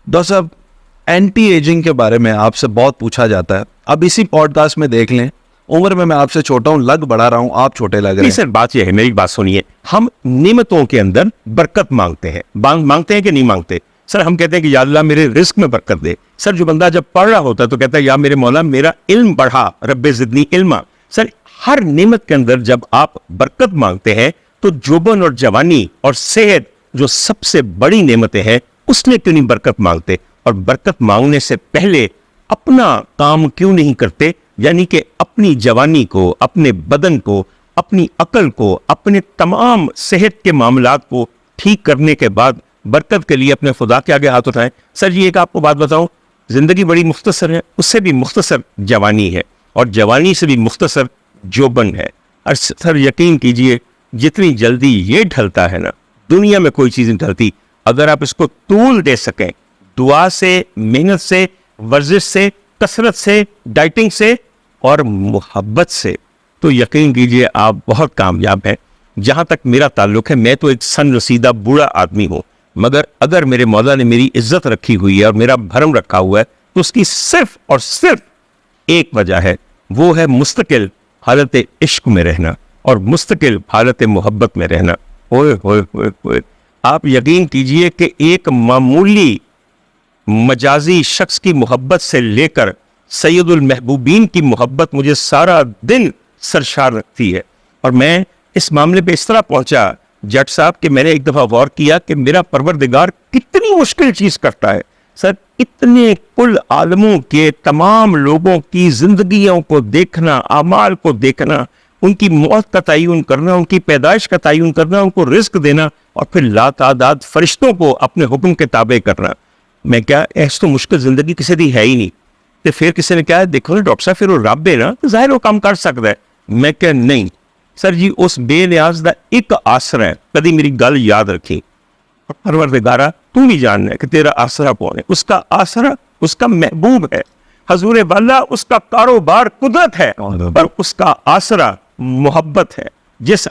Doctor صاحب anti ageing کے بارے میں آپ سے بہت پوچھا جاتا ہے. اب اسی پوڈ کاسٹ میں دیکھ لیں, عمر میں آپ سے چھوٹا ہوں, لگ بڑا رہا ہوں, آپ چھوٹے لگ رہے ہیں. سر بات یہ ہے, میری بات سنیے, ہم نعمتوں کے اندر برکت مانگتے ہیں. مانگتے ہیں کہ نہیں مانگتے؟ سر ہم کہتے ہیں کہ یا اللہ میرے رزق میں برکت دے. سر جو بندہ جب پڑھ رہا ہوتا ہے تو کہتا ہے یا میرے مولا میرا علم بڑھا, رب زدنی علما. سر ہر نعمت کے اندر جب آپ برکت مانگتے ہیں تو جوبن اور جوانی اور صحت جو سب سے بڑی نعمتیں ہیں اس میں کیوں نہیں برکت مانگتے؟ اور برکت مانگنے سے پہلے اپنا کام کیوں نہیں کرتے؟ یعنی کہ اپنی جوانی کو, اپنے بدن کو, اپنی عقل کو, اپنے تمام صحت کے معاملات کو ٹھیک کرنے کے بعد برکت کے لیے اپنے خدا کے آگے ہاتھ اٹھائیں. سر جی ایک آپ کو بات بتاؤں, زندگی بڑی مختصر ہے, اس سے بھی مختصر جوانی ہے, اور جوانی سے بھی مختصر جوبن ہے. اور سر یقین کیجئے جتنی جلدی یہ ڈھلتا ہے نا, دنیا میں کوئی چیز نہیں ڈھلتی. اگر آپ اس کو طول دے سکیں, دعا سے, محنت سے, ورزش سے, کثرت سے, ڈائٹنگ سے اور محبت سے, تو یقین کیجئے آپ بہت کامیاب ہیں. جہاں تک میرا تعلق ہے, میں تو ایک سن رسیدہ بوڑھا آدمی ہوں, مگر اگر میرے مولا نے میری عزت رکھی ہوئی ہے اور میرا بھرم رکھا ہوا ہے تو اس کی صرف اور صرف ایک وجہ ہے, وہ ہے مستقل حالت عشق میں رہنا اور مستقل حالت محبت میں رہنا. اوئے ہوئے ہوئے ہوئے, آپ یقین کیجئے کہ ایک معمولی مجازی شخص کی محبت سے لے کر سید المحبوبین کی محبت مجھے سارا دن سرشار رکھتی ہے. اور میں اس معاملے پہ اس طرح پہنچا جٹ صاحب کہ میں نے ایک دفعہ غور کیا کہ میرا پروردگار کتنی مشکل چیز کرتا ہے. سر اتنے کل عالموں کے تمام لوگوں کی زندگیوں کو دیکھنا, اعمال کو دیکھنا, ان کی موت کا تعین کرنا, ان کی پیدائش کا تعین کرنا, ان کو رزق دینا, اور پھر لاتعداد فرشتوں کو اپنے حکم کے تابع کرنا. میں کیا ایسا تو مشکل زندگی کسی دی ہے ہی نہیں. تو پھر کسی نے کہا دیکھو نا ڈاکٹر صاحب, پھر وہ رب ہے نا, ظاہر وہ کام کر سکتا ہے. میں کہا نہیں سر جی, اس بے نیاز دا ایک آسرا ہے. کدی میری گل یاد رکھی, پروردگارا تو بھی جاننا ہے کہ تیرا آسرا کون ہے. اس کا آسرا اس کا محبوب ہے. حضور والا اس کا کاروبار قدرت ہے, پر اس کا آسرا محبت ہے. جس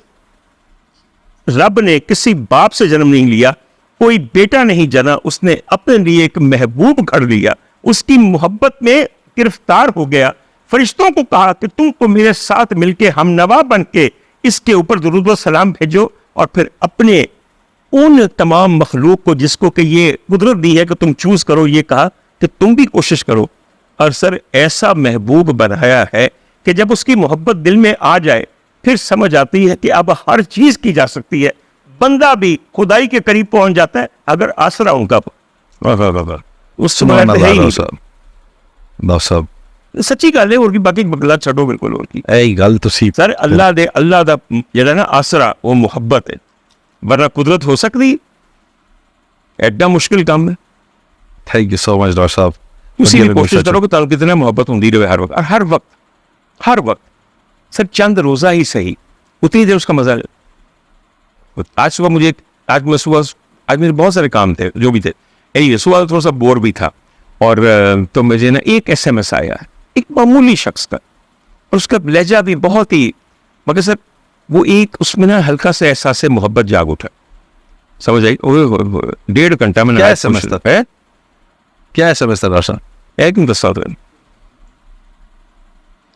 رب نے کسی باپ سے جنم نہیں لیا, کوئی بیٹا نہیں جنا, اس نے اپنے لیے ایک محبوب گھڑ لیا, اس کی محبت میں گرفتار ہو گیا. فرشتوں کو کہا کہ تم کو میرے ساتھ مل کے ہم نوا بن کے اس کے اوپر درود و سلام بھیجو, اور پھر اپنے ان تمام مخلوق کو جس کو کہ یہ قدرت دی ہے کہ تم چوز کرو, یہ کہا کہ تم بھی کوشش کرو. اور سر ایسا محبوب بنایا ہے کہ جب اس کی محبت دل میں آ جائے پھر سمجھ آتی ہے کہ اب ہر چیز کی جا سکتی ہے. بندہ بھی خدائی کے قریب پہنچ جاتا ہے اگر آسرا ان کا اس صاحب سچی گل ہے. اور کی باقی بگلا چھڈو بالکل. اور کی اے گل تو سی سر اللہ دا جڑا نا آسرا وہ محبت ہے, ورنہ قدرت ہو سکتی ایڈا مشکل کام ہے. Thank you so much doctor صاحب. اسی لیے کوشش کرو کہ تعلق کتنا محبت ہوتی رہے ہر وقت, اور ہر وقت سر چند روزہ ہی صحیح, اتنی دیر اس کا مزہ ہے. آج صبح میرے بہت سارے کام تھے جو بھی تھے, صبح تھوڑا سا بور بھی تھا, اور تو مجھے نا ایک ایس ایم ایس آیا ہے ایک معمولی شخص کا, اور اس کا لہجہ بھی بہت ہی, مگر سر وہ ایک اس میں نا ہلکا سا احساس محبت جاگ اٹھا. سمجھ آئی؟ 1.5 گھنٹہ میں کیا سمجھتا ہے, کیا سمجھتا راشا ایک دستا تھا.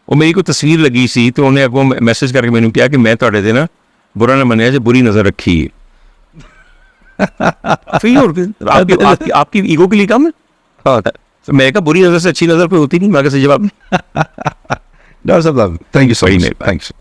وہ میری کو تصویر لگی سی تو انہیں اگوں میسج کر کے میں نے کیا کہ میں تھوڑے دے نا برا نہ منیا جو بری نظر رکھی ہے. آپ کی ایگو کے لیے کام ہے. میں کہا بری نظر سے اچھی نظر پہ ہوتی نہیں. میں کیسے جواب ڈاکٹر صاحب تھینک یو سو مچ.